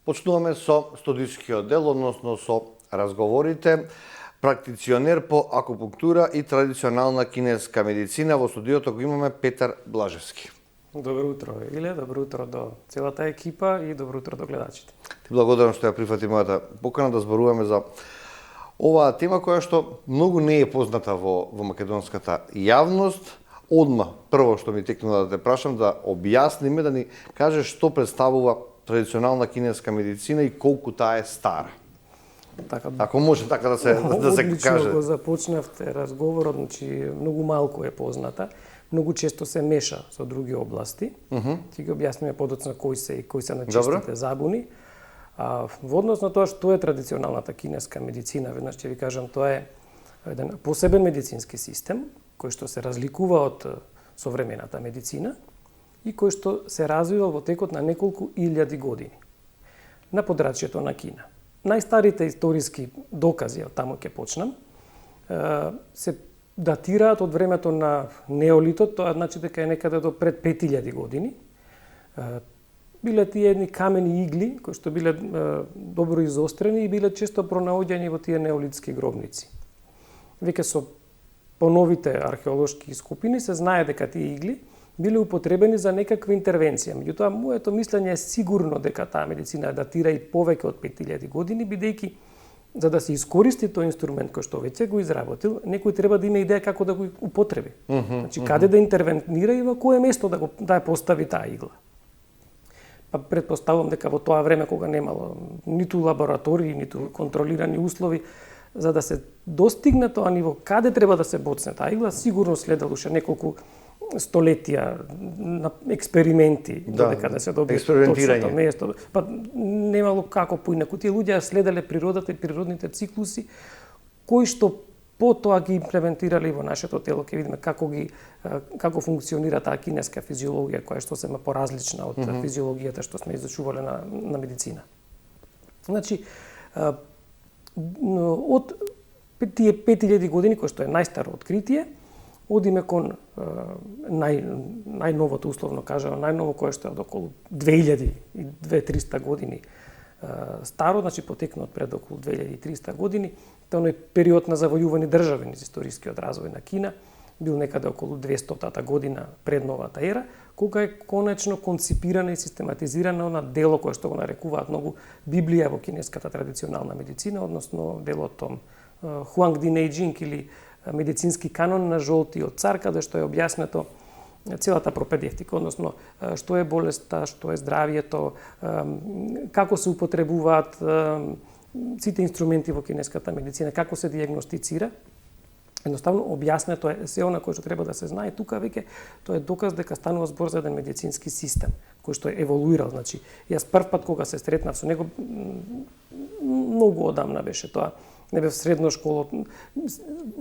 Почнуваме со студискиот дел, односно со разговорите. Практиционер по акупунктура и традиционална кинеска медицина. Во студиото го имаме Петар Блажевски. Добро утро, Иле, добро утро до целата екипа и добро утро до гледачите. Ти благодарам што ја прифати мојата покана да зборуваме за оваа тема која што многу не е позната во македонската јавност. Одма, прво што ми текнува да те прашам, да објасниме, да ни кажеш што представува традиционална кинеска медицина и колку таа е стара. Така, ако може така да се каже. Го започнавте разговорот, значи многу малку е позната, многу често се меша со други области. Ќе ги објасниме подоцна кои се начистите забуни. Во однос на тоа што е традиционалната кинеска медицина, веднаш ќе ви кажам, тоа е еден посебен медицински систем кој што се разликува од современата медицина и кој што се развива во текот на неколку илјади години на подрачјето на Кина. Најстарите историски докази, од таму ќе почнам, се датираат од времето на неолитот, тоа значи дека е некаде до пред 5000 години. Биле тие едни камени игли кои што биле добро изострени и биле често пронаоѓани во тие неолитски гробници. Веќе со поновите археолошки искупини се знае дека тие игли биле употребени за некаква интервенција. Меѓутоа, моето мислење е сигурно дека таа медицина датира и повеќе од 5000 години, бидејќи за да се искористи тој инструмент кој што веќе го изработил, некој треба да има идеја како да го употреби. Значи, каде да интервенира и во кое место да ја постави таа игла. Па претпоставувам дека во тоа време кога немало ниту лаборатории, ниту контролирани услови, за да се достигне тоа ниво, каде треба да се боцне таа игла, сигурно следело уште неколку столетија на експерименти додека да се добие точното место. Па немало како поинаку. Тие луѓе следеле природата и природните циклуси кои што потоа ги имплементирали во нашето тело. Ќе видиме како функционира таа кинеска физиологија која што се поразлична од физиологијата што сме изучувале на медицина. Значи, од тие 5000 години, кој што е најстаро откритие, одиме кон најновото, условно кажано, најново кое што е од околу 2200-300 години старо, значи потекнат пред околу 2300 години. Тоа е период на завојувани држави низ историскиот развој на Кина, бил некаде околу 200-та година пред новата ера, кога е конечно конципирана и систематизирана на дело кое што го нарекуваат многу Библија во кинеската традиционална медицина, односно делото Хуанг Ди Нејџинг или медицински канон на жолтиот цар, каде што е објаснето целата пропедевтика, односно што е болеста, што е здравието, како се употребуваат сите инструменти во кинеската медицина, како се диагностицира. Едноставно објаснето е се она кој што треба да се знае. Тука веќе тоа е доказ дека станува збор за еден медицински систем кој што е еволуирал. Значи, јас прв пат кога се сретнав со него, многу одамна беше тоа. Не бев средно школа.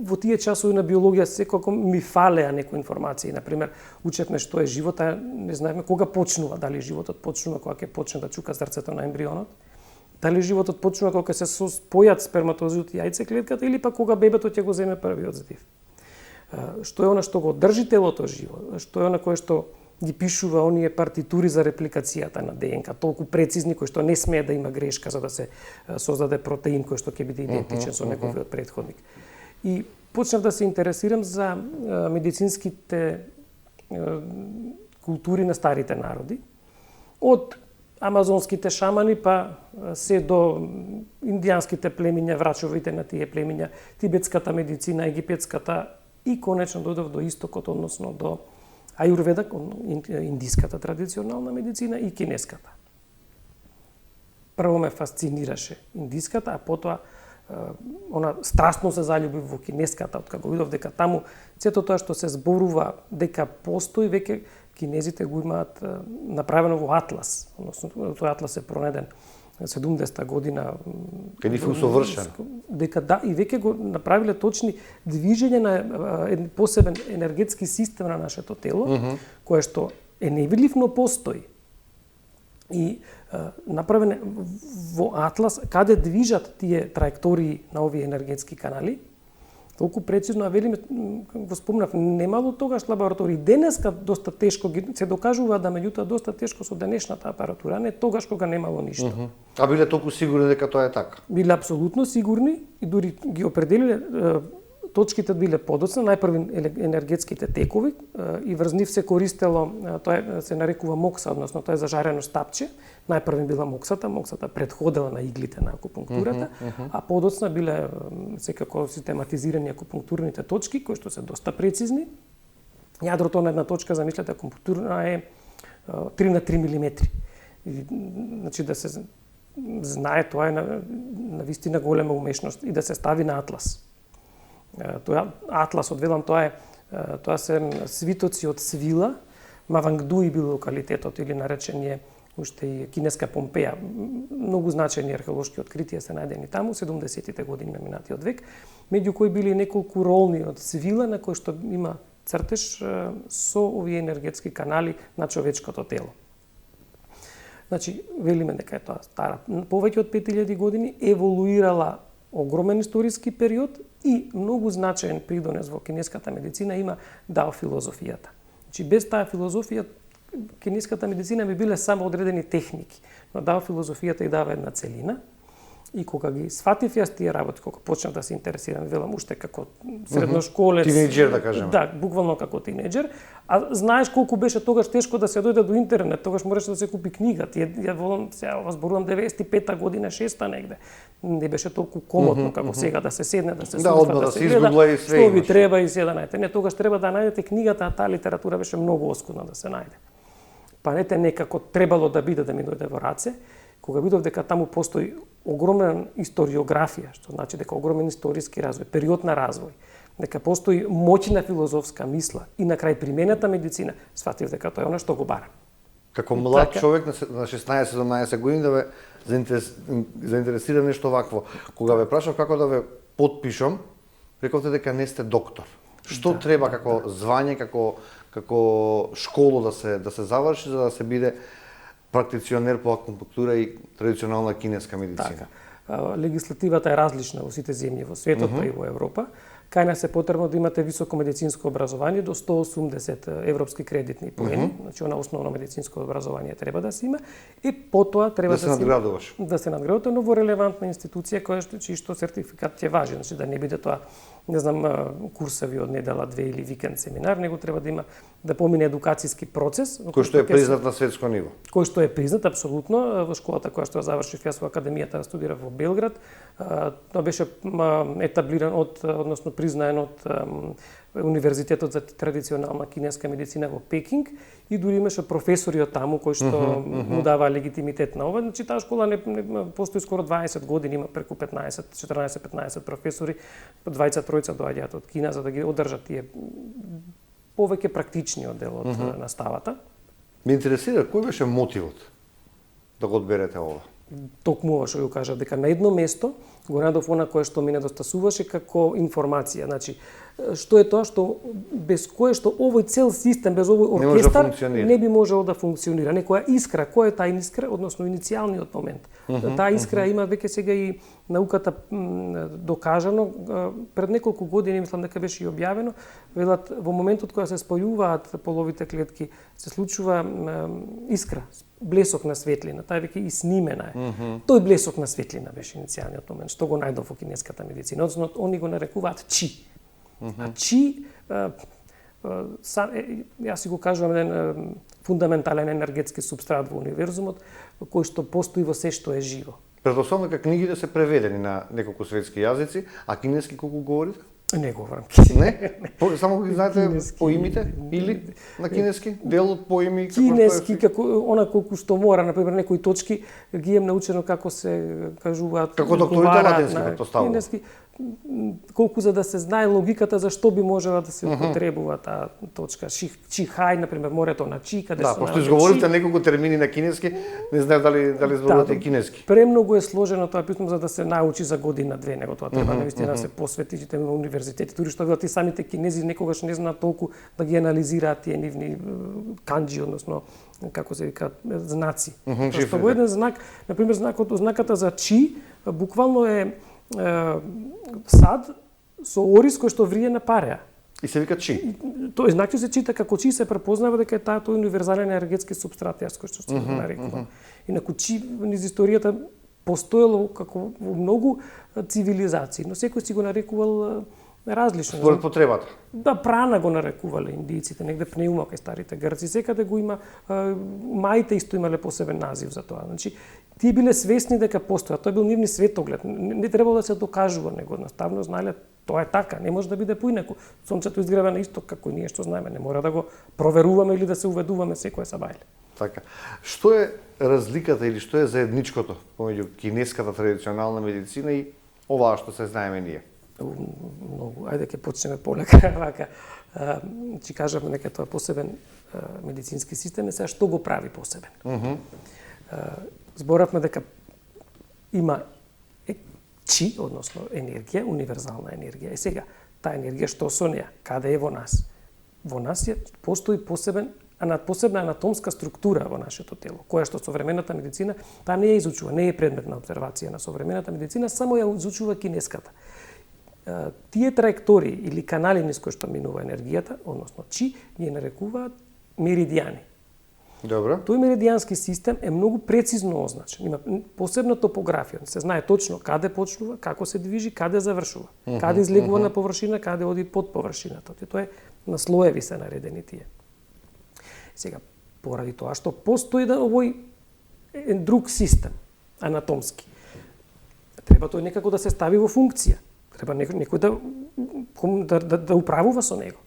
Во тие часови на биологија секако ми фалеа некои информации. Например, учевме што е живота, не знаеме кога почнува, дали животот почнува кога ќе почне да чука срцето на ембрионот, дали животот почнува кога ќе се спојат сперматозоид и јајцеклетката или па кога бебето ќе го земе првиот здив. Што е она што го држи телото живо, што е она кое што ги пишува оние партитури за репликацијата на ДНК, толку прецизни кои што не смее да има грешка за да се создаде протеин кој што ќе биде идентичен со неговиот претходник. И почнав да се интересирам за медицинските култури на старите народи, од амазонските шамани па се до индијанските племиња, врачовите на тие племиња, тибетската медицина, египетската и конечно додов до истокот, односно до ајурведа, индиската традиционална медицина и кинеската. Прво ме фасцинираше индиската, а потоа она страстно се заљубив во кинеската, откако видов дека таму сето тоа што се зборува дека постои, веќе кинезите го имаат направено во атлас, односно тој атлас е пронеден 70-та година. Каде е усовршен. Дека да, и веќе го направиле точни движење на еден посебен енергетски систем на нашето тело, кое што е невидлив, но постои. И направене во атлас, каде движат тие траектории на овие енергетски канали, толку прецизно, а велиме, го спомнав, немало тогаш лаборатории. Денеска доста тешко се докажува, да меѓутоа доста тешко со денешната апаратура, не тогаш кога немало ништо. А биле толку сигурни дека тоа е така? Биле апсолутно сигурни и дури ги определиле точките биле подоцна, најпрви енергетските текови и врз нив се користело, тоа се нарекува мокса, односно тоа е зажарено стапче. Најпрви била моксата предходела на иглите на акупунктурата, а подоцна биле секако систематизирани акупунктурните точки, кои што се доста прецизни. Јадрото на една точка, замислете, акупунктурна е 3 на 3 милиметри. Значи да се знае, тоа е на вистина голема умешност и да се стави на атлас. Тоа атласот, велам, тоа се свитоци од свила, Мавангдуи бил локалитетот или наречен уште и кинеска Помпеја. Многу значајни археолошки откритија се најдени таму 70-тите години на минатиот век, меѓу кои били неколку ролни од свила на кои што има цртеж со овие енергетски канали на човечкото тело. Значи, велиме дека е тоа стара повеќе од 5000 години, еволуирала огромен историски период и многу значаен придонес во кинеската медицина има дао филозофијата. Значи, без таа филозофија кинеската медицина би биле само одредени техники, но дао филозофијата и дава една целина. И кога ги сватив јас тие работи, кога почнав да се интересирам, велам уште како средношколец, тинејџер да кажеме. Да, буквално како тинејџер, а знаеш колку беше тогаш тешко да се дојде до интернет, тогаш мораше да се купи книга. Ја волам, сега зборувам 95-та година, 6-та негде. Не беше толку комодно како сега да се седне, да се сурфа, да се гледа, што ви треба и се да најдете. Не, тогаш треба да најдете книгата, а таа литература беше многу оскудна да се најде. Па не те некако требало да биде да ми дојде во раце, кога видов дека таму постои огромна историографија, што значи дека огромен историски развој, период на развој, дека постои моќна филозофска мисла и на крај примената медицина, сватив дека тоа е она што го барам. Како млад човек на 16-17 години да ве заинтересира нешто вакво. Кога ве прашав како да ве потпишам, рековте дека не сте доктор. Што треба како звање, како школо да се заврши за да се биде практиционер по акупунктура и традиционална кинеска медицина? Така. Легислативата е различна во сите земји во светот, и во Европа. Кај нас е потребно да имате високо медицинско образование до 180 европски кредитни поени, значи она основно медицинско образование треба да се има, и потоа треба да се надградуваш. Да се надградувате, но во релевантна институција која што сертификат ќе важи, значи да не биде тоа, не знам, курсови од недела, 2 или викенд семинар, него треба да има да помине едукацијски процес кој што е признат на светско ниво. Кој што е признат апсолутно во школата која што ја завршив јас во академијата, студирав во Белград. Тоа беше етаблиран односно признаен од Универзитетот за традиционална кинеска медицина во Пекинг и дури имаше професори од таму кои што му даваа легитимитет на ова. Значи таа школа не постои скоро 20 години, има преку 14-15 професори, 20-тројца доаѓаат од Кина за да ги одржат тие повеќе практичниот дел од наставата. Ме интересира кој беше мотивот да го одберете ова? Токму ова што го кажав, дека на едно место го најдов она кое што ми недостасуваше како информација. Значи, што е тоа што без кое што овој цел систем, без овој оркестар не би можел да функционира. Некоја искра, која е таа искра, односно иницијалниот момент. Таа искра има веќе сега и науката докажано, пред неколку години мислам дека беше и објавено, велат во моментот кога се спојуваат половите клетки се случува искра, блесок на светлина, таа веќе и снимена е. Тој блесок на светлина беше иницијалниот момент, што го најдов во кинеската медицина, односно они го нарекуваат чи. А чи, јас си го кажувам, еден фундаментален енергетски субстрат во универзумот, кој што постои во се што е живо. Претпоставувам дека книгите се преведени на неколку светски јазици, а кинески колку говорите? Не говорам. Не? Само ги знаете поимите или на кинески? Дел од поими? Кинески, како она колку што мора, например, некои точки ги имам научено како се кажуваат. Како докторите латински претпоставувам. Кинески, колку за да се знае логиката за што би можела да се употребува таа точка. Чихај, например, морето на чи, каде се пошто изговорите неколку термини на кинески, не знаев дали зборувате кинески. Премногу е сложено тоа, питам, за да се научи за година-две, него тоа треба навистина да се посветите на универзитети, дури што велат и самите кинези некогаш не знаат толку да ги анализираат тие нивни канџи, односно како се вика знаци. Што во еден знак, например, знаката за чи буквално е сад со орис кој што врие на пареа. И се вика чи. Тој значи се чита како чи, се препознава дека е тој универзален енергетски супстрат, јас кој што се нарекувам. Инаку чи низ историјата постоело како во многу цивилизации, но секој си го нарекувал различно. Според потребата. Да, прана го нарекувале индијците, негде пнеума кај старите грци, секаде го има, маите исто имале посебен назив за тоа. Значи, тие биле свесни дека постоја, тој бил нивни светоглед, не требало да се докажува, него едноставно знаеле тоа е така, не може да биде поинаку. Сонцето изгрева на исток како и ние што знаеме, не мора да го проверуваме или да се уведуваме секое сабајле. Така. Што е разликата или што е заедничкото помеѓу кинеската традиционална медицина и оваа што се знаеме ние? Многу. Ајде ќе почнеме полека вака. Ќе кажеме дека тоа е посебен медицински систем, сега што го прави посебен? Зборавме дека има чи, односно енергија, универзална енергија. Сега, таа енергија што со неа? Каде е во нас? Во нас постои посебна анатомска структура во нашето тело, која што современата медицина таа не ја изучува, не е предмет на обсервација на современата медицина, само ја изучува кинеската. Тие траектории или канали низ кои што минува енергијата, односно чи, ги нарекуваат меридијани. Добро. Тој меридијански систем е многу прецизно означен. Има посебна топографија, се знае точно каде почнува, како се движи, каде завршува, каде излегува на површина, каде оди под површината. Тоа е на слоеви се наредени тие. Сега, поради тоа што постои овој друг систем, анатомски, треба тој некако да се стави во функција. Треба некој да управува со него.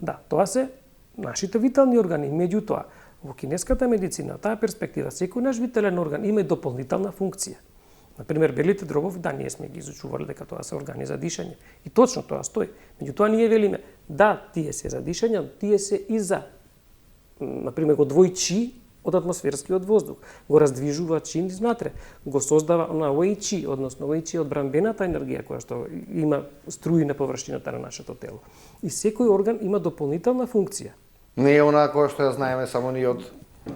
Да, тоа се нашите витални органи. Меѓутоа, во кинеската медицина, таа перспектива, секој наш витален орган има и дополнителна функција. Например, белите дробови, да, ние сме ги изучувале дека тоа се органи за дишање. И точно тоа стои. Меѓутоа, ние велиме, да, тие се за дишање, тие се и за, например, го двои чи од атмосферскиот воздух, го раздвижува чи изнатре, го создава на овој чи, односно овој чи од брамбената енергија која што има струи на површината на нашето тело. И секој орган има дополнителна функција. Не е онаа која што ја знаеме само ние од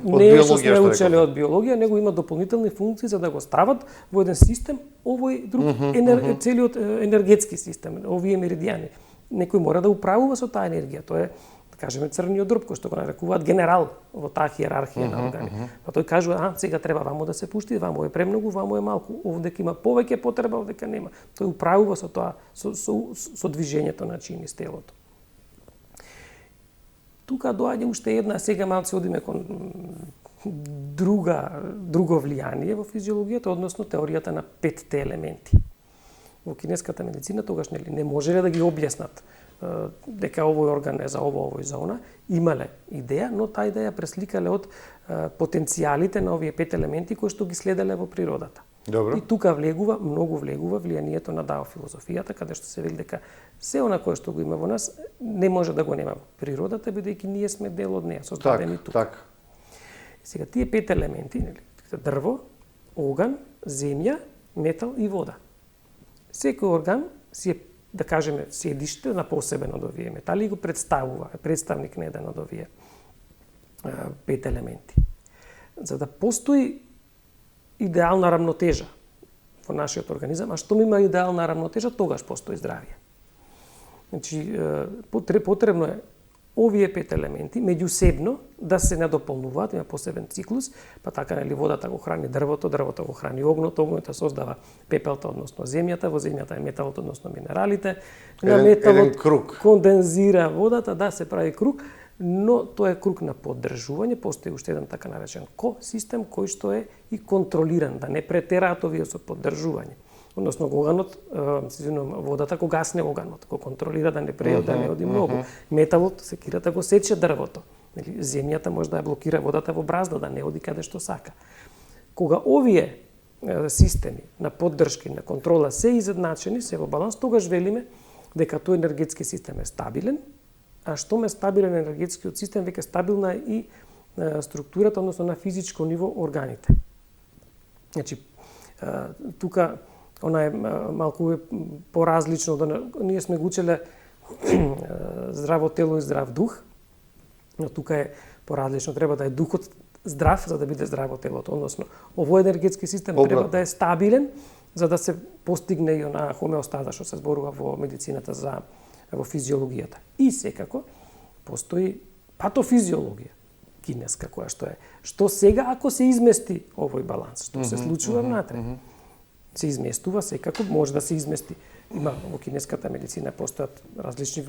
не биологија, што сме учеле од биологија, него има дополнителни функции за да го стават во еден систем овој друг целиот енергетски систем, овие меридијани. Некој мора да управува со таа енергија. Тоа е, да кажеме, црниот дроб кој што го нарекуваат генерал во таа хиерархија на органи. Па тој кажува, сега треба вамо да се пушти, вамо е премногу, вамо е малку, овдека има повеќе потреба, овдека нема. Тој управува со тоа, со движењето на чи низ телото. Тука доаѓа уште една, сега малце одиме кон друго влијание во физиологијата, односно теоријата на 5 елементи. Во кинеската медицина тогаш не можеле да ги објаснат дека овој орган е за овој за она, имале идеја, но таа идеја пресликале од потенцијалите на овие 5 елементи кои што ги следеле во природата. Добро. И тука многу влегува влијанието на дао филозофијата, каде што се вели дека се она кое што го има во нас не може да го нема во природата, бидејќи ние сме дел од неа, создадени тука. Так. Сега тие 5 елементи, дрво, оган, земја, метал и вода. Секој орган си е, да кажеме, седиште на посебен од овие метали и го представува, е представник на еден од овие 5 елементи. За да постои идеална рамнотежа во нашиот организам, а што има идеална рамнотежа, тогаш постои здравје. Значи, потребно е овие 5 елементи меѓусебно да се надополнуваат, има посебен циклус, па така нели водата го храни дрвото, дрвото го храни огното, огното создава пепелта, односно земјата, во земјата е металот, односно минералите, на металот кондензира водата, да, се прави круг, но тоа е круг на поддржување, постои уште еден така наречен ко-систем кој што е и контролиран, да не претераат овие со поддржување. Односно, оганот, водата го гасне оганот, го контролира да не да не оди многу. Металот, секирата го сече дрвото. Земјата може да ја блокира водата во бразда, да не оди каде што сака. Кога овие системи на поддршка и на контрола се изедначени, се во баланс, тогаш велиме дека тој енергетски систем е стабилен, а што ме стабилен енергетскиот систем, веќе стабилна и структурата, односно на физичко ниво органите. Значи, тука она е малку поразлично, ние сме го учеле здраво тело и здрав дух, но тука е поразлично, треба да е духот здрав за да биде здраво телото, односно овој енергетски систем треба да е стабилен за да се постигне и она хомеостаза што се зборува во медицината во физиологијата. И секако постои патофизиологија кинеска која што сега ако се измести овој баланс, што се случува внатре. Се изместува секако, може да се измести. Има во кинеската медицина постојат различни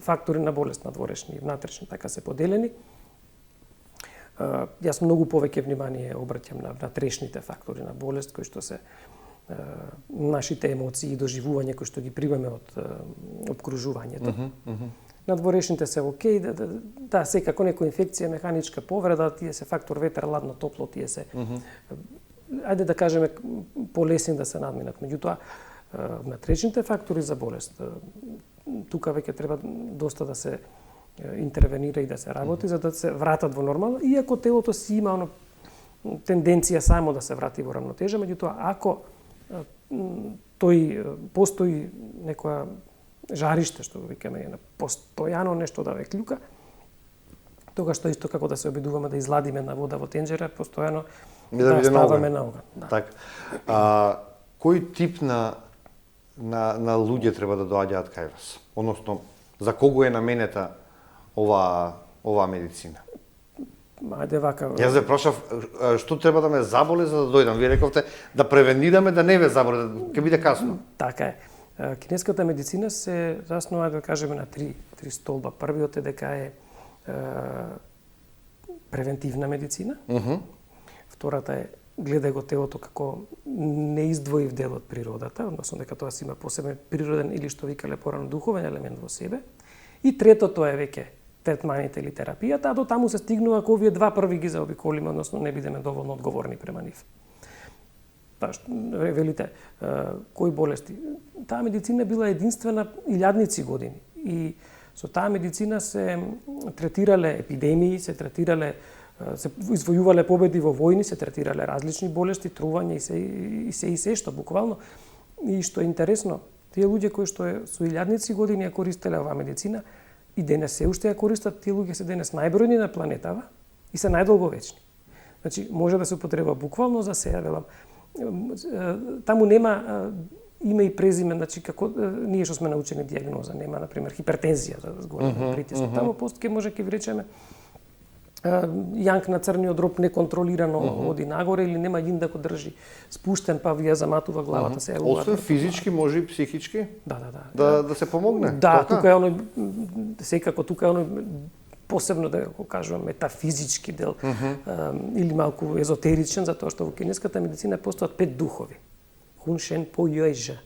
фактори на болест, надворешни и внатрешни, така се поделени. Јас многу повеќе внимание обраќам на внатрешните фактори на болест, кои што се нашите емоции и доживувања кои што ги примаме од обкружувањето. Надворешните се окей, да, секако некоја инфекција, механичка повреда, тие се фактор ветер, ладно, топло, тие се ајде да кажеме полесни да се надминат. Меѓутоа, внатрешните фактори за болест, тука веќе треба доста да се интервенира и да се работи за да се вратат во нормално, иако телото си има тенденција само да се врати во рамнотежа, меѓутоа ако постои некоја жариште, што викаме, постојано нешто да ве клюка, тогаш што исто како да се обидуваме да изладиме на вода во тенџера, постојано да ставаме на оган. Да. Така. Кој тип на луѓе треба да доаѓаат кај вас? Односно, за кого е наменета ова медицина? Ајде вака. Јас ве прашав што треба да ме заболе за да дојдам. Вие рековте да превенираме да не ве заболе, ќе биде касно. Така е. Кинеската медицина се заснува, да кажеме, на три столба. Првиот е дека е превентивна медицина. Втората е гледај го телото како неиздвоив дел од природата, односно дека тоа си има посебен природен или што викале порано духовен елемент во себе. И третото е веќе третманите или терапијата, а до таму се стигнува ако овие два први ги заобиколиме, односно не бидеме доволно одговорни према нив. Велите, кои болести? Таа медицина била единствена илјадници години и со таа медицина се третирале епидемии, се извојувале победи во војни, се третирале различни болести, трување и се што буквално. И што е интересно, тие луѓе кои што со илјадници години ја користеле оваа медицина и денес се уште ја користат, тие луѓе се денес најбројни на планетава и се најдолговечни. Значи, може да се употреба буквално за се, велам. Таму нема име и презиме, значи како ние што сме научени дијагноза, нема на пример хипертензија за згорен притисок. Таму пост може ќе ви речеме јанк на црниот дроб неконтролирано оди нагоре или нема един да го држи спуштен па вија заматува главата се. Освен физички, може и психички? Да се помогне? Да, тука е оној секако тука е оној посебно да го кажувам метафизички дел или малку езотеричен, затоа што во кинеската медицина постојат 5 духови. Хун шен по јојжа.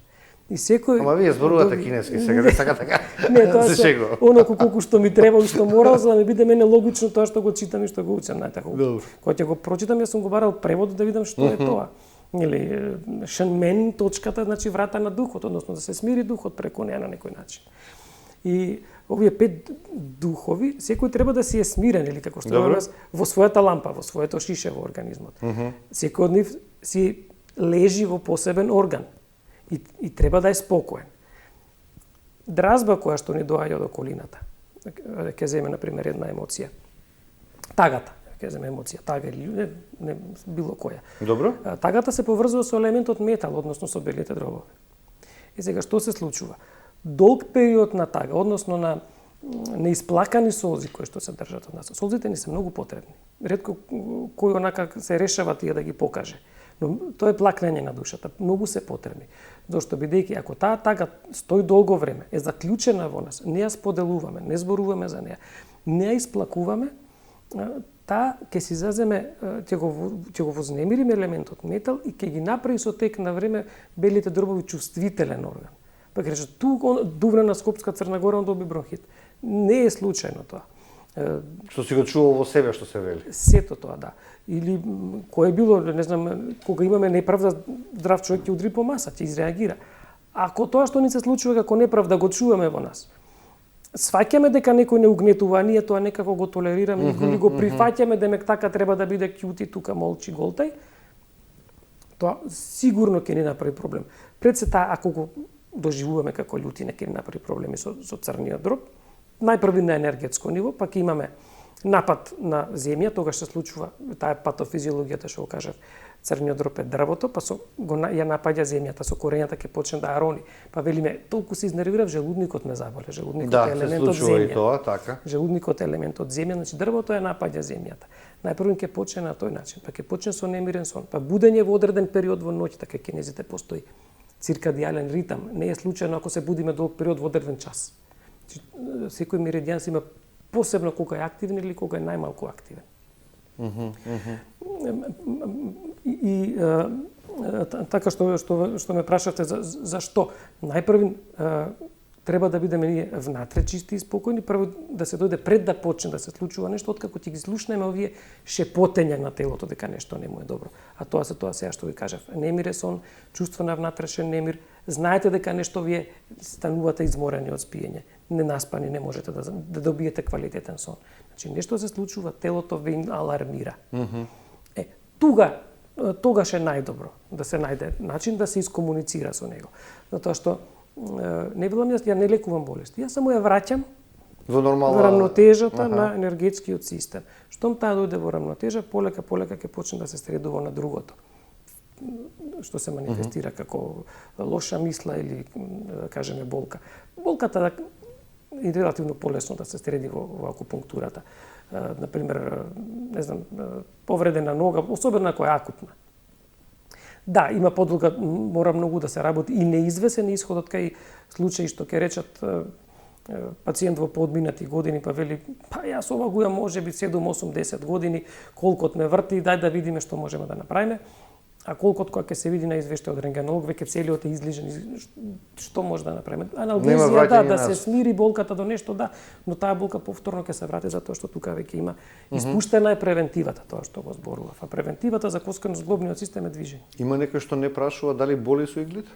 И секој Ама вие зборувате кинески сега, не сака така. Не, тоа се оноко колку што ми треба и што мора, за да ми биде мене логично тоа што го читам и што го учам, најтако. Кога ќе го прочитам, јас сум го барал превод да видам што е тоа. Или шенмен точката, значи врата на духот, односно да се смири духот преку неа на некој начин. И овие 5 духови, секој треба да си е смирен, или како што во својата лампа, во своето шише во организмот. Секој од нив си лежи во посебен орган и треба да е спокоен. Дразба која што ни доаѓа од околината, ќе земе на пример една емоција. Тагата, ќе земе емоција, тага или не било која. Добро. Тагата се поврзува со елементот метал, односно со белите дробови. И сега што се случува? Долг период на тага, односно на неисплакани солзи кои што се држат од нас. Солзите ни се многу потребни. Ретко кој онака се решава тие да ги покаже. Но тоа е плакнење на душата. Многу се потребни. Зошто бидејќи ако таа тага стои долго време, е заклучена во нас, не ја споделуваме, не зборуваме за неа, не ја исплакуваме, таа ќе си заземе, ќе го вознемирим елементот метал и ќе ги направи со тек на време белите дробови чувствителен орган. Па ќе рече, дувнена Скопска Црна Гора он доби бронхит. Не е случајно тоа. Што си го чувал во себе, што се вели. Сето тоа, да. Или кој е било, не знам, кога имаме неправда, здрав човек ќе удри по маса, ќе изреагира. Ако тоа што ни се случува како неправда го чуваме во нас, сваќаме дека некој не угнетува, ние тоа некако го толерираме или го прифаќаме, демек така треба да биде кјути, тука молчи голтај, тоа сигурно ќе ни направи проблем. Пред се таа, ако го доживуваме како љутина, ќе ни направи проблеми со црниот дроб, најпрви на енергетско ниво, па ќе имаме напад на земја, тогаш се случува таа патофизиологијата што го кажав, Црниот дроб е дрвото, па ја напаѓа земјата, со корењата ќе почне да арони. Па велиме, толку се изнервирав, желудникот ме заболе. Желудникот е елемент од земја. И тоа, така. Желудникот е елемент од земја, значи дрвото ја напаѓа земјата. Најпрво ќе почне на тој начин, па ќе почне со немирен сон, па будење во одреден период во ноќта, кај кинезите постои циркадијален ритам. Не е случајно ако се будиме долг период во одреден час. Секој меридијан има посебно кога е активен или кога е најмалку активен. И така што ме прашавте за што, најпрви треба да бидеме ние внатре чисти и спокојни, прво да се дојде пред да почне да се случува нешто, откако ќе ги слушнеме овие шепотења на телото дека нешто не му е добро. А тоа сега што ви кажав, немир е сон, чувство на внатрешен немир, знаете дека нешто вие станувате изморени од спиење, ненаспани, не можете да добиете квалитетен сон. Значи нешто се случува, телото ве алармира. Тогаш е најдобро да се најде начин да се искомуницира со него. Затоа што не билам ја не лекувам болести. Јас само ја враќам во нормална рамнотежата на енергетскиот систем. Штом таа дојде во рамнотежа, полека ќе почне да се средува на другото. Што се манифестира како лоша мисла или да кажеме болка. Болката е релативно полесно да се среди во акупунктурата. Например, не знам, повредена нога, особено ако е акутна. Да, има подолга, мора многу да се работи и неизвесен исходот кај случаи што ќе речат пациент во поодминати години, па вели, па јас ова го имам можеби 7, 8, 10 години, колкот ме врти, дај да видиме што можеме да направиме. А колкот кога ќе се види на извештај од рентгенолог, веќе целиот е излижен, што може да направиме? Аналгезија, да се смири болката до нешто, да, но таа болка повторно ќе се врати затоа што тука веќе има испуштена е превентивата, тоа што го зборував. А превентивата за коскано-зглобниот систем е движење. Има некој што не прашува дали боли со иглите?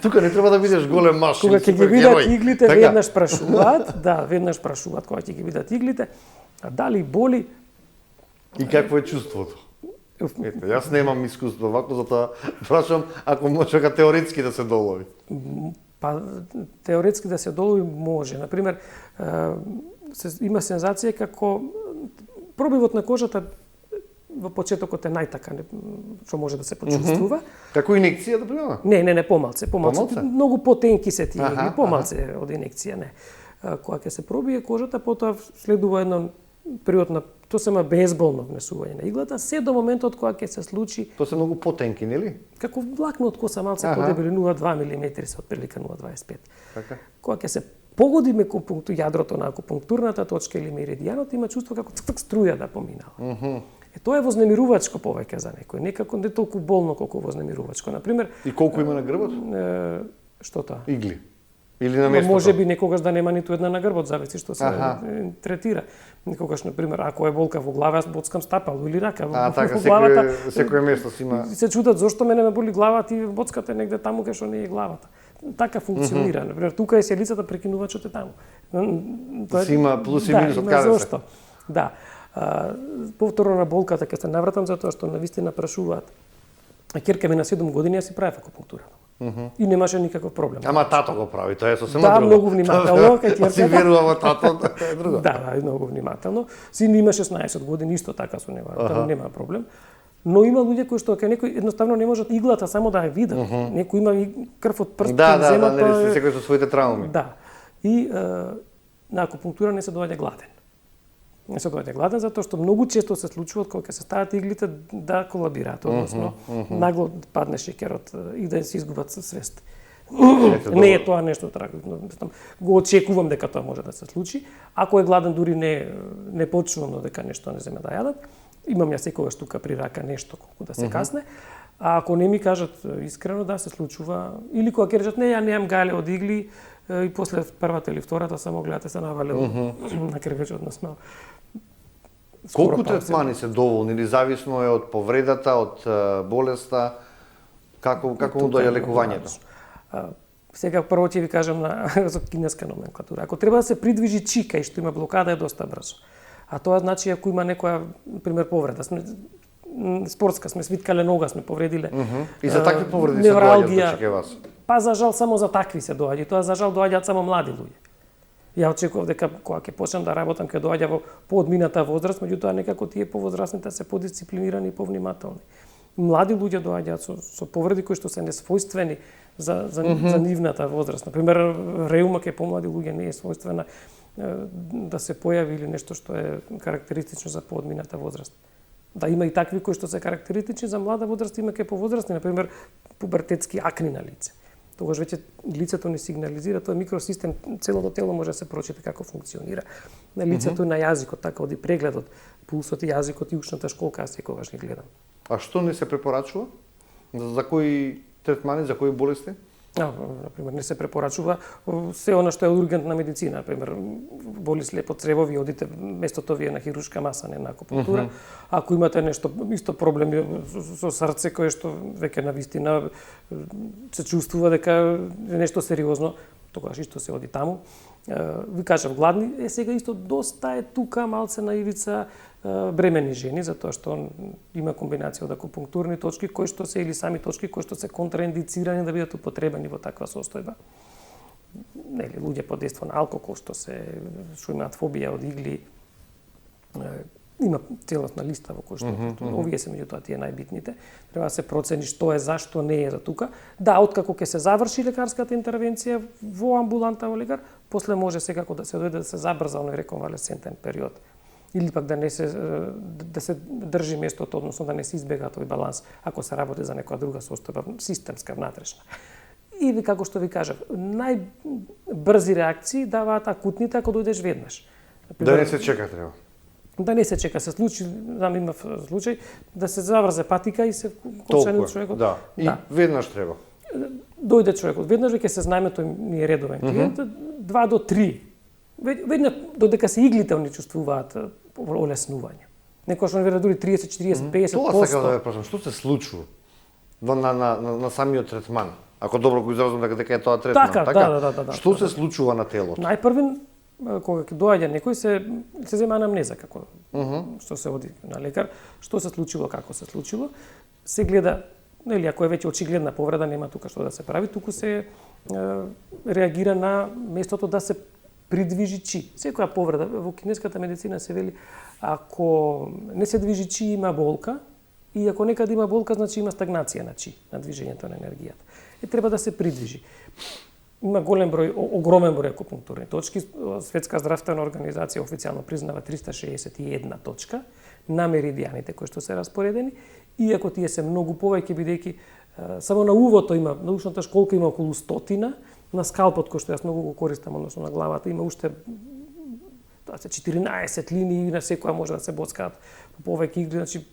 Тука не треба да бидеш голем маш. Кога ќе ги видат иглите, веднаш прашуваат, веднаш прашуваат кога ќе ги видат иглите, а дали боли. И какво е чувството? Ете, јас немам искуство вако, затоа прашам ако може дека теоретски да се долови. Па теоретски да се долови може. Например, има сензација како пробивот на кожата во почетокот е најтака, што може да се почувствува. Како инекција, да примерно? Не, помалце. Многу потенки се тие игли, помалце од инекција, не. Кога ќе се пробие кожата, потоа следува едно период на тоа сема безболно внесување на иглата, се до моментот кога ќе се случи. Тоа се многу потенки, нели? Како влакно од коса, малце подебели 0,2 мм се отприлика 0,25. Така. Кога ќе се погодиме јадрото на акупунктурната точка или меридијанот, има чувство како цк струја да поминала. Тоа е вознемирувачко повеќе за некој, некако не толку болно колку вознемирувачко. Например, и колку има на грбот? Што тоа? Игли. Или на местото? Може би некогаш да нема ниту една на грбот, зависи што се третира. Некогаш, например, ако е болка во глава, јас боцкам стапало или рака во главата. Секој место си има. Се чудат зошто мене ме боли глава, ти боцкате негде таму кај што не е главата. Така функционира. Например, тука е селицата, прекинувачот е таму. Си има плюс и минус од каде се. Зошто? Да. Повторно на болката ќе се навратам затоа што навистина прашуваат. А ќерка ми на 7 години ја си правев акупунктурата. И немаше никаков проблем. Ама тато го прави, тоа е сосема друго. Да, многу внимателно, кај ќерката. Си верува во тато, тоа е друго. Да, многу внимателно. Син има 16 години, исто така со него, нема проблем. Но има луѓе кои што кај некој едноставно не можат иглата само да ја видат. Некој има и крв од прст, земат. Да, секој со своите трауми. Да. И на акупунктура не се доаѓа гладен. Не се доаѓа гладен затоа што многу често се случува кога ќе се стават иглите да колабираат, односно нагло падне шеќерот и да се изгубат свест. Не е тоа нешто трагично. Го очекувам дека тоа може да се случи. Ако е гладен, дури не почувам дека нешто не земе да јадат. Имам ја секогаш тука при рака нешто колку да се касне. А ако не ми кажат искрено, да се случува, или кога ќе речат не, ја немам гале од игли и после првата или втората само гледате се навалил на крвечот, односно. Колку третмани се доволни или зависно е од повредата, од болеста, како му доаѓа лекувањето? Сега прво ќе ви кажам за кинеска номенклатура. Ако треба да се придвижи чика и што има блокада е доста брзо. А тоа значи ако има некоја пример повреда, спортска, сме свиткале нога, сме повредиле. И за такви повреди се доаѓаат кај вас? Па за жал само за такви се доаѓа. И тоа за жал доаѓаат само млади луѓе. Ја очекував дека кога ќе почнам да работам ќе доаѓа во поодмината возраст, меѓутоа некако тие повозрастните се подисциплинирани и повнимателни. Млади луѓе доаѓаат со повреди кои што се несвојствени за нивната возраст. Например, реума кај помлади луѓе не е својствена да се појави или нешто што е карактеристично за поодмината возраст. Да, има и такви кои што се карактеристични за млада возраст, има кај повозрастни, например, пубертетски акни на лице. Тогаш веќе лицето не сигнализира, тој микросистем, целото тело може да се прочита како функционира. На лицето и на јазикот, така оди прегледот, пулсот и јазикот и ушната школка, аз секогаш ги гледам. А што не се препорачува? За кои третмани, за кои болести? Например, не се препорачува се она што е ургентна медицина, например, боли слепо црево, ви одите местото ви е на хируршка маса, не на акупунктура. Ако имате нешто исто проблеми со срце кое што веќе навистина се чувствува дека е нешто сериозно, тогаш исто се оди таму. Ви кажав, гладни сега исто доста е тука малце на ивица бремени жени, затоа што има комбинација од акупунктурни точки кои што се или сами точки кои што се контраиндицирани да бидат употребени во таква состојба. Нели, луѓе под дејство на алкохол што имаат фобија од игли, има целосна листа во кој што овие се меѓутоа тие најбитните. Треба да се процени што е, зашто не е за тука. Да, откако ќе се заврши лекарската интервенција во амбуланта во лекар, после може секако да се дојде да се забрза оној реконвалесцентен период. Или пак да се држи местото, односно да не се избега тој баланс ако се работи за некоја друга состојба, системска, внатрешна. Или како што ви кажав, најбрзи реакции даваат акутните ако дојдеш веднаш. Да не се чека треба. Да не се чека, се случи, имав случај, да се заврзе патика и се кочани човекот. Да, и веднаш треба. Дојде човекот, веднаш веќе се знаеме, тој ми е редовен клиент, 2 до 3. Веднаш додека се иглите они чувствуваат олеснување. Некој што вели дури 30, 40, 50%. Тоа сакам да ве прашам, што се случува на самиот третман? Ако добро го изразувам дека е тоа третман, така? Да. Што се случува на телото? Најпрвен кога ќе доаѓа некој се зема анамнеза како што се оди на лекар, што се случило, како се случило, се гледа, нели ако е веќе очигледна повреда, нема тука што да се прави, туку се реагира на местото да се придвижи чи. Секоја повреда во кинеската медицина се вели ако не се движи чи има болка и ако некаде има болка значи има стагнација на чи, на движењето на енергијата. Треба да се придвижи. Има огромен број акупунктурни точки. Светска здравствена организација официјално признава 361 точка на меридијаните кои што се распоредени, иако тие се многу повеќе бидејќи само на увото има, на ушната школка има околу 100, на скалпот кој што јас многу го користам, односно на главата, има уште 14 линии, на секоја може да се боцкаат повеќе игли, значи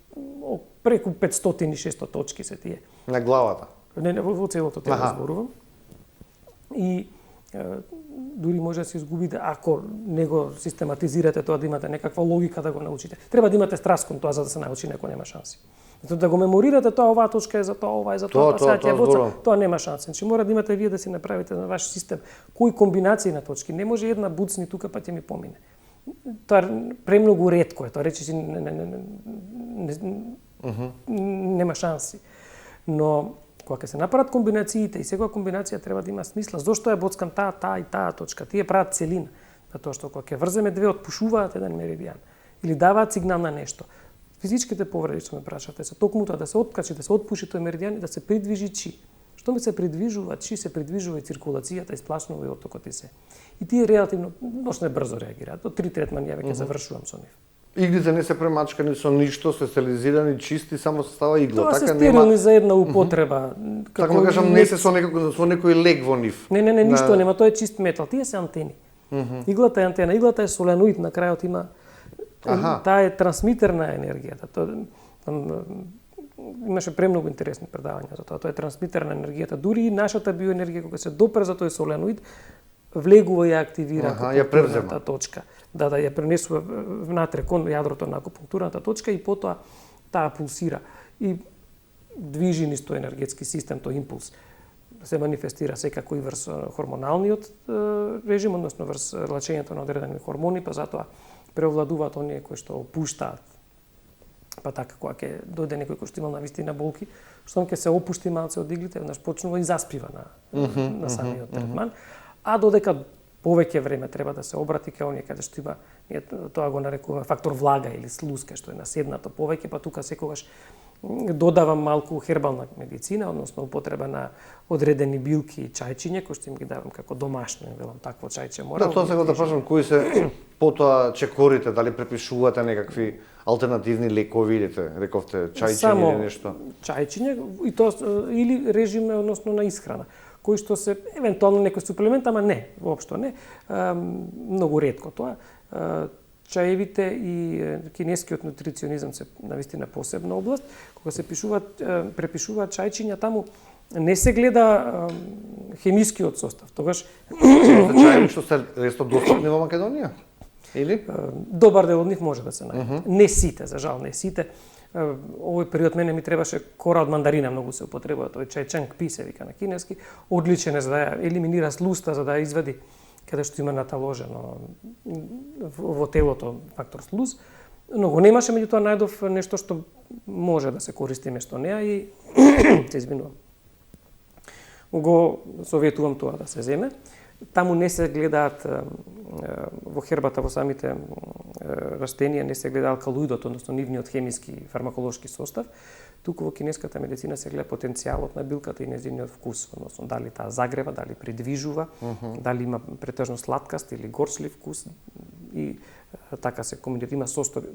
преку 500-600 точки се тие. На главата? Не, во целото тело зборувам. И дури може да се изгубите ако не го систематизирате тоа, да имате некаква логика да го научите. Треба да имате страст кон тоа за да се научи, некој нема шанси. Затоа да го меморирате тоа, оваа точка е за тоа, ова е за тоа, сега ќе боца, тоа нема шанси. Значи мора да имате вие да си направите на ваш систем кои комбинации на точки. Не може една буцни тука па ќе ми помине. Тоа премногу ретко е, тоа речиси нема шанси. Но кога ќе се направат комбинациите и секоја комбинација треба да има смисла, зошто е боцкан таа и таа точка, тие прават целина. Затоа што кога ќе врземе две, отпушуваат еден меридијан или даваат сигнал на нешто. Физичките повреди што ме прашате се токму тоа да се откачи, да се отпуши тој меридијан и да се придвижи чи. Што ми се придвижува чи, се придвижува и циркулацијата, и сплашнува и оттокот и се. И тие релативно доста брзо реагираат. До 3 третмани ја веќе завршувам со нив. Иглите не се премачкани со ништо, се стерилизирани, чисти, само се става игла. Тоа се стерилни за една употреба. Така да кажам, не се со некој лек во нив. Не, ништо нема, тоа е чист метал. Тие се антени. Иглата е антена, иглата е соленоид, на крајот има таа е трансмитер на енергијата. Имаше премногу интересни предавања за тоа. Тоа е трансмитер на енергијата. Дури и нашата биоенергија кога се допре за тој соленоид, влегува и ја активира акупунктурната точка. Да ја пренесува внатре кон јадрото на акупунктурната точка и потоа таа пулсира и движи низ тој енергетски систем, тој импулс. Се манифестира секако и врз хормоналниот режим, односно врз лачењето на одредени хормони, па затоа преовладуваат оние кои што опуштаат. Па така, кога ќе дојде некој кој што има навистина болки, што ќе се опушти малце од иглите, веднаш почнува и заспива на самиот третман. А додека повеќе време треба да се обрати кај оние каде што има, ние тоа го нарекуваме фактор влага или слуска, што е наседнато повеќе, па тука секогаш додавам малку хербална медицина, односно употреба на одредени билки и чајчиња, кои што им ги давам како домашно, велам такво чајче мора. Да, тоа сега да прашам кои се потоа чекорите, дали препишувате некакви алтернативни лекови, видите, рековте чајчиње или нешто? Чајчиње и тоа или режим односно на исхрана, кои што се евентуално некој суплемент, ама не, воопшто не, многу ретко тоа. Чаевите и кинескиот нутриционизам се навистина посебна област. Кога се препишуваат чајчиња, таму не се гледа хемискиот состав. Тогаш чаеви што се ресто достапни во Македонија? Или? Добар дел од нив може да се најде. Не сите, за жал не сите. Овој период мене ми требаше кора од мандарина, многу се употребува, тој чај чанг-пи се вика на кинески. Одличен е за да ја елиминира слуста, за да ја извади каде што има наталожено во телото фактор слуз. Но го немаше, меѓутоа најдов нешто што може да се користи место неа и се извинувам. Го советувам тоа да се земе. Таму не се гледаат во хербата, во самите растенија не се гледа алкалоидот, односно нивниот хемиски фармаколошки состав, туку во кинеската медицина се гледа потенцијалот на билката и нејзиниот вкус, односно дали таа загрева, дали придвижува, дали има претежно сладкаст или горчлив вкус и така се комбинира. Има состови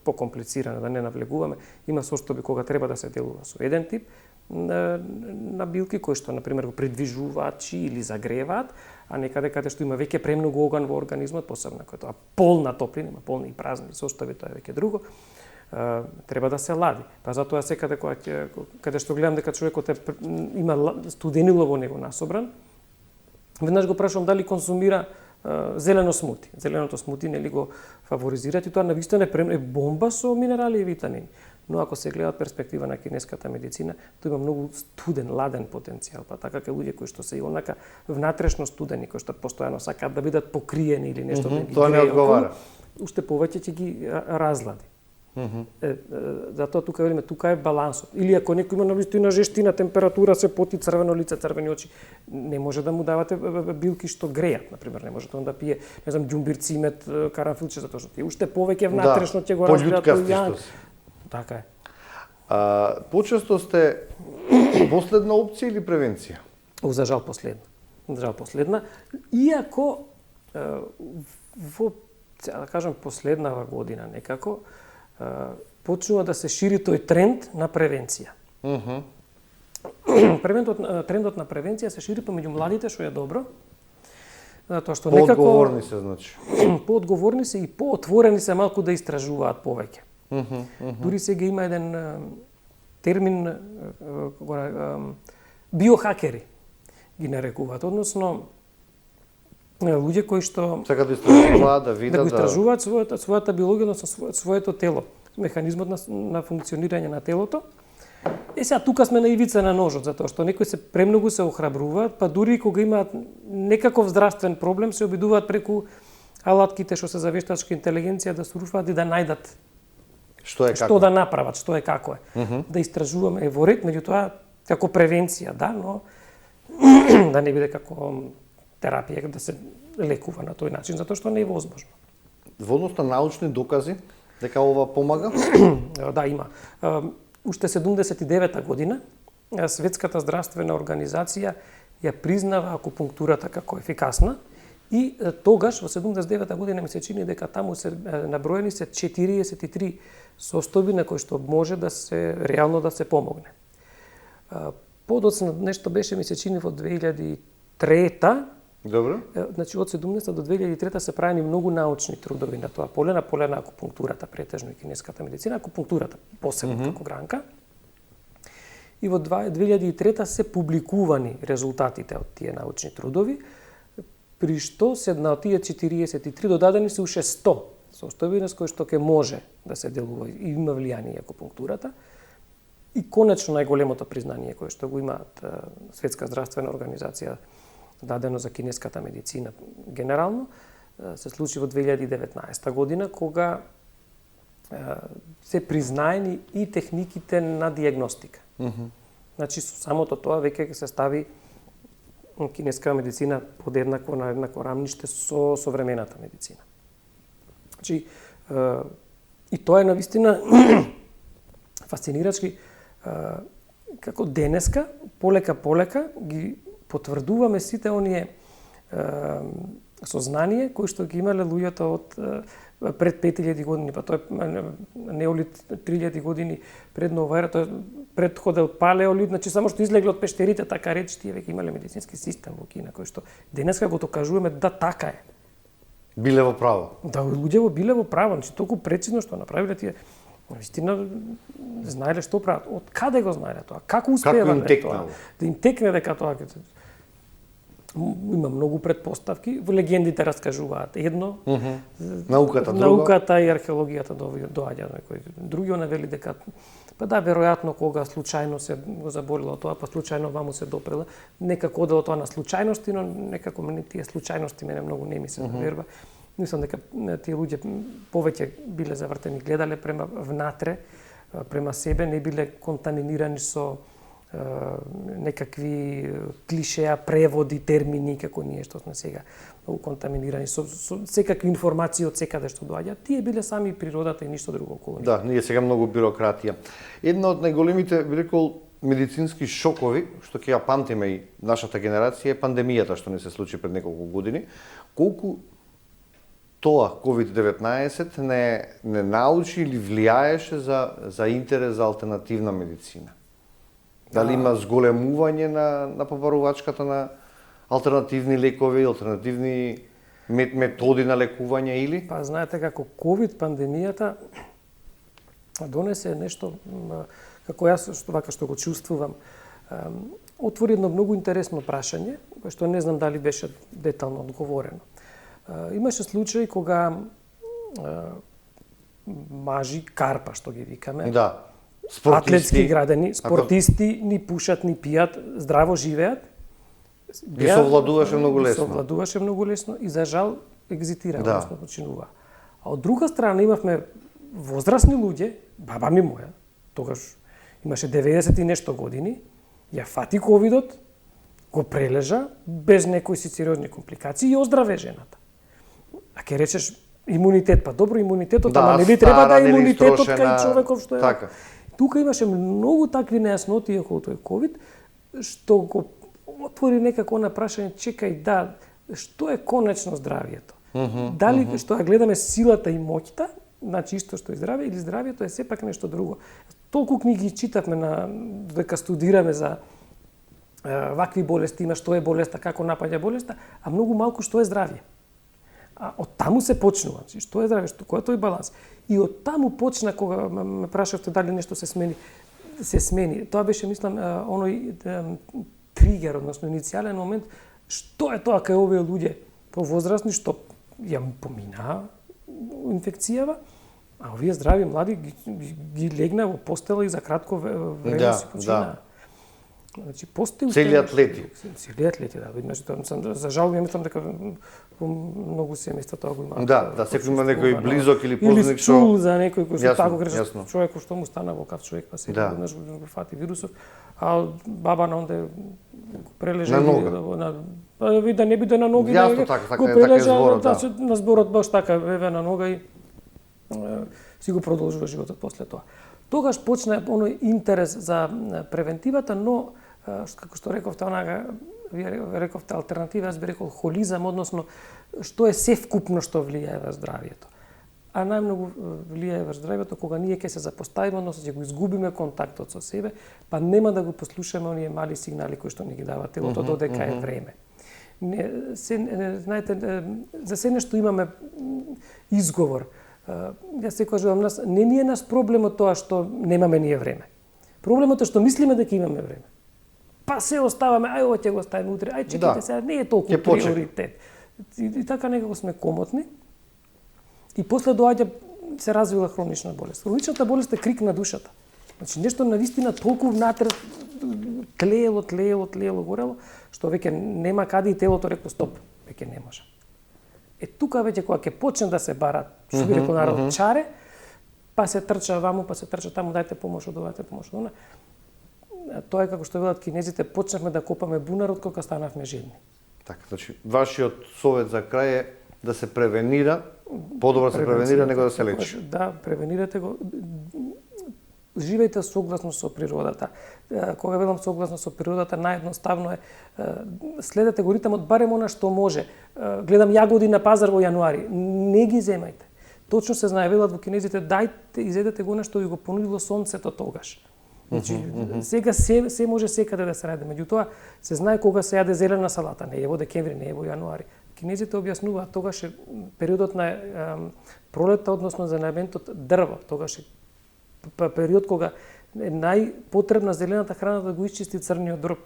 покомплицирано, да не навлегуваме, има состови кога треба да се делува со еден тип на билки кои што на пример го придвижуваат или загреваат, а некаде каде што има веќе премногу оган во организмот, посебно кога тоа полна топлина, има полни и празни состови, тоа е веќе друго. Треба да се лади. Па затоа секаде каде што гледам дека човекот има студенило во него насобран, веднаш го прашувам дали консумира зелено смути. Зеленото смути нели го фаворизираат и тоа навистина е бомба со минерали и витамини. Но ако се гледа од перспектива на кинеската медицина, тоа има многу студен, ладен потенцијал, па така кај луѓе кои што се и онака внатрешно студени, кои што постојано сакаат да бидат покриени или нешто да ги тоа не одговара. Уште повеќе ќе ги разлади. Затоа тука велиме, тука е балансот. Или ако некој има навистина жештина, температура, се поти, црвено лице, црвени очи, не може да му давате билки што греат, на пример, не може тоа да пие, не знам, џумбир, цимет, каранфилче, затоа што ти уште повеќе внатрешно ќе го разбират тој. Така е. Почесто сте последна опција или превенција? За жал последна. За жал последна. Иако во, да кажам, последнава година некако почнува да се шири тој тренд на превенција. Трендот на превенција се шири помеѓу младите, што е добро. Затоа што некако поодговорни се, значи. Поодговорни се и поотворени се малку да истражуваат повеќе. Дури сега има еден термин биохакери ги нарекуваат, односно луѓе кои што сакаат да истражуваат, да видат, да го истражуваат својата биологија, односно своето тело, механизмот на функционирање на телото. Сега тука сме на ивица на ножот, затоа што некои се премногу се охрабруваат, па дури кога имаат некаков здравствен проблем се обидуваат преку алатките што се за вештачка интелигенција да сурфаат и да најдат што да направат, што е како е. Да истражуваме во ред, меѓутоа како превенција, да, но да не биде како терапија да се лекува на тој начин, затоа што не е возможно. Во однос на научни докази дека ова помага? Да, има. Уште 79-та година Светската здравствена организација ја признава акупунктурата како ефикасна и тогаш во 79-та година ми се чини дека таму се наброени се 43 состојби на кои што може да се реално да се помогне. Подоцна нешто беше ми се чини во 2003-та. Добро. Значи од 70 до 2003 се правени многу научни трудови на тоа поле, на акупунктурата, претежно и кинеската медицина, акупунктурата посебно како гранка. И во 2003 се публикувани резултатите од тие научни трудови, при што се на тие 43 додадени се уште 100 состојби на кои што ќе може да се делува и има влијание акупунктурата. И конечно најголемото признание кое што го имаат Светска здравствена организација дадено за кинеската медицина генерално, се случи во 2019 година, кога се признаени и техниките на диагностика. Значи, со самото тоа веќе се стави кинеска медицина подеднакво на еднакво рамниште со современата медицина. Значи, и тоа е навистина фасцинирачки, како денеска, полека ги потврдуваме сите оние сознание кои што ги имале луѓето од пред 5000 години, па тоа е неолит 3000 години пред нова ера, тоа предходел палеолит, значи само што излегле од пештерите, така речи, тие веќе имале медицински систем во Кина, кој што денеска го докажуваме да така е. Биле во право. Да, луѓе биле во право, значи толку прецизно што направиле тие, вистина знаеле што прават. Од каде го знаеле тоа? Како успеале тоа? Да им текне дека тоа има многу предпоставки, во легендите раскажуваат едно, науката друго. Науката и археологијата доаѓа некои други, она вели дека па да, веројатно кога случајно се го заболело тоа, па случајно ваму се допрела, некако одело тоа на случајности, но некако тие случајности мене многу не ми се верба. Мислам дека тие луѓе повеќе биле завртени, гледале према внатре, према себе, не биле контаминирани со некакви клишеа, преводи, термини, како ние што сме сега многу контаминирани со секакви информации од секаде што доаѓа. Тие биле сами природата и ништо друго околу. Да, ние сега многу бирократија. Една од најголемите, би рекол, медицински шокови, што ќе ја памтиме и нашата генерација, е пандемијата што не се случи пред неколку години. Колку тоа COVID-19 не научи или влијаеше за интерес за алтернативна медицина? Дали има зголемување на побарувачката на алтернативни лекови, алтернативни методи на лекување или? Па знаете како ковид пандемијата донесе нешто како јас што го чувствувам, отвори едно многу интересно прашање, кое што не знам дали беше детално одговорено. Имаше случаи кога мажи карпа што ги викаме. Да. Атлетски градени, спортисти, ни пушат, ни пијат, здраво живеат. Ги совладуваше многу лесно. Совладуваше многу лесно и за жал екзитира, односно починува. А од друга страна имавме возрастни луѓе, баба ми моја, тогаш имаше 90 и нешто години, ја фати ковидот, го прележа без некои си сериозни компликации и оздраве жената. А ке речеш имунитет, па добро имунитетот, ама не би треба да е имунитетот кај човеков што е. Така. Тука имаше многу такви нејасноти околу тој ковид, што го отвори некако на прашање, чекај, да, што е конечно здравието? Дали што ја гледаме силата и моќта, значи исто што е здравие, или здравието е сепак нешто друго. Толку книги читавме дека студираме за вакви болести, има што е болеста, како напаѓа болеста, а многу малку што е здравие. А од таму се почнува, што е здраве, кој е тој баланс. И од таму почна кога ме прашавте дали нешто се смени. Тоа беше, мислам, оној тригер, односно иницијален момент, што е тоа кај овие луѓе повозрастни што ја поминаа инфекцијава, а овие здрави млади ги легна во постела и за кратко време си починаа. Значи постои цели атлети. Цели атлети, да. Значи за жал ја мислам дека многу семејства тоа го има. Да, секој има некој близок или позник што чул за некој кој што тако креше човек што му стана во кав човек, па се веднаш го фати вирусот, а баба на онде прележа на да не биде на ноги, да го прележа на зборот баш така веве на нога и си го продолжува животот после тоа. Тогаш почна оној интерес за превентивата, но како што рековте рековте алтернатива, јас би рекол холизам, односно што е севкупно што влијае во здравието. А најмногу влијае во здравието кога ние ќе се запоставиме, односно ќе го изгубиме контактот со себе, па нема да го послушаме оние мали сигнали кои што ни ги дава телото додека е време. Знаете, за се нешто имаме изговор. Јас се кажувам, не ни е нас проблемот тоа што немаме ние време. Проблемот е што мислиме дека имаме време. Па се оставаме, ај ова ќе го оставиме утре, ај чекайте сега, не е толку приоритет. И така некако сме комотни. И после доаѓа, се развила хронична болест. Хроничната болест е крик на душата. Значи нешто навистина толку внатре тлеело, горело, што веќе нема каде и телото рекло стоп, веќе не може. Тука веќе кога ќе почне да се барат, што би рекол народ, чаре, па се трча ваму, па се трча таму, дајте помош од ова, дајте помош од она. тоа е како што велат кинезите, почнавме да копаме бунар од кога станавме жедни. Така, значи вашиот совет за крај е да се превенира, подобро се превенира него да се лечи. Да, превенирате го. Живејте согласно со природата. Кога велам согласно со природата, наједноставно е следете го ритмот барем она што може. Гледам јагоди на пазар во јануари, не ги земајте. Точно се знае, велат во кинезите, дајте, изедете го што ви го понудило сонцето тогаш. Значи, сега се може секаде да се најде, меѓутоа се знае кога се јаде зелена салата, не е во декември, не е во јануари. Кинезите објаснуваат, тогаш е периодот на пролетта, односно за најбентот дрво, тогаш е период кога е најпотребна зелената храна да го исчисти црниот дроб,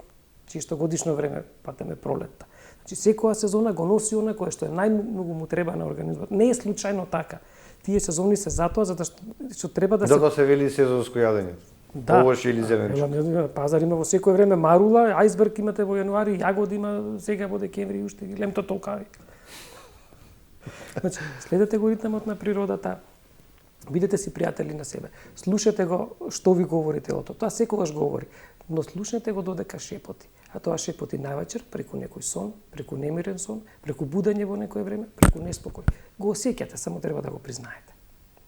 чисто годишно време патеме пролетта. Значи секоја сезона го носи она кое што е најмногу му треба на организмот. Не е случајно така. Тие сезони се затоа што треба да се Затоа се вели сезонско јадење. Да. Овоше или зеленче. Пазар има во секое време марула, ајсберг имате во јануари, јагоди има сега во декември, уште лемто толкави. Значи, следете го ритмот на природата, бидете си пријатели на себе. Слушате го што ви говори телото. Тоа секогаш говори, но слушнете го додека шепоти. А тоа шепоти највечер преку некој сон, преку немирен сон, преку будење во некое време, преку неспокој. Го осеќате, само треба да го признаете.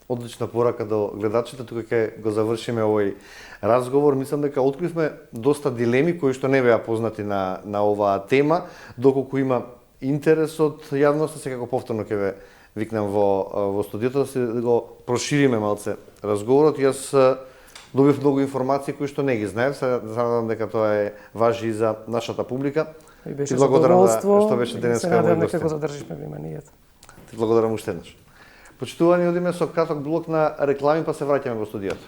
Одлична порака до гледачите, тука ќе го завршиме овој разговор. Мислам дека откривме доста дилеми кои што не беа познати на оваа тема, доколку има интерес од јавноста, секако повторно ќе ве викнам во студиото да се го прошириме малце разговорот. Јас добив многу информации кои што не ги знаев, се надевам дека тоа е важи и за нашата публика. И беше Ти благодарам задоволство, што беше денеска мој гост. дека го задрживме вниманието. Ти благодарам уште еднаш. Почитувани, одиме со краток блок на реклами, па се враќаме во студиото.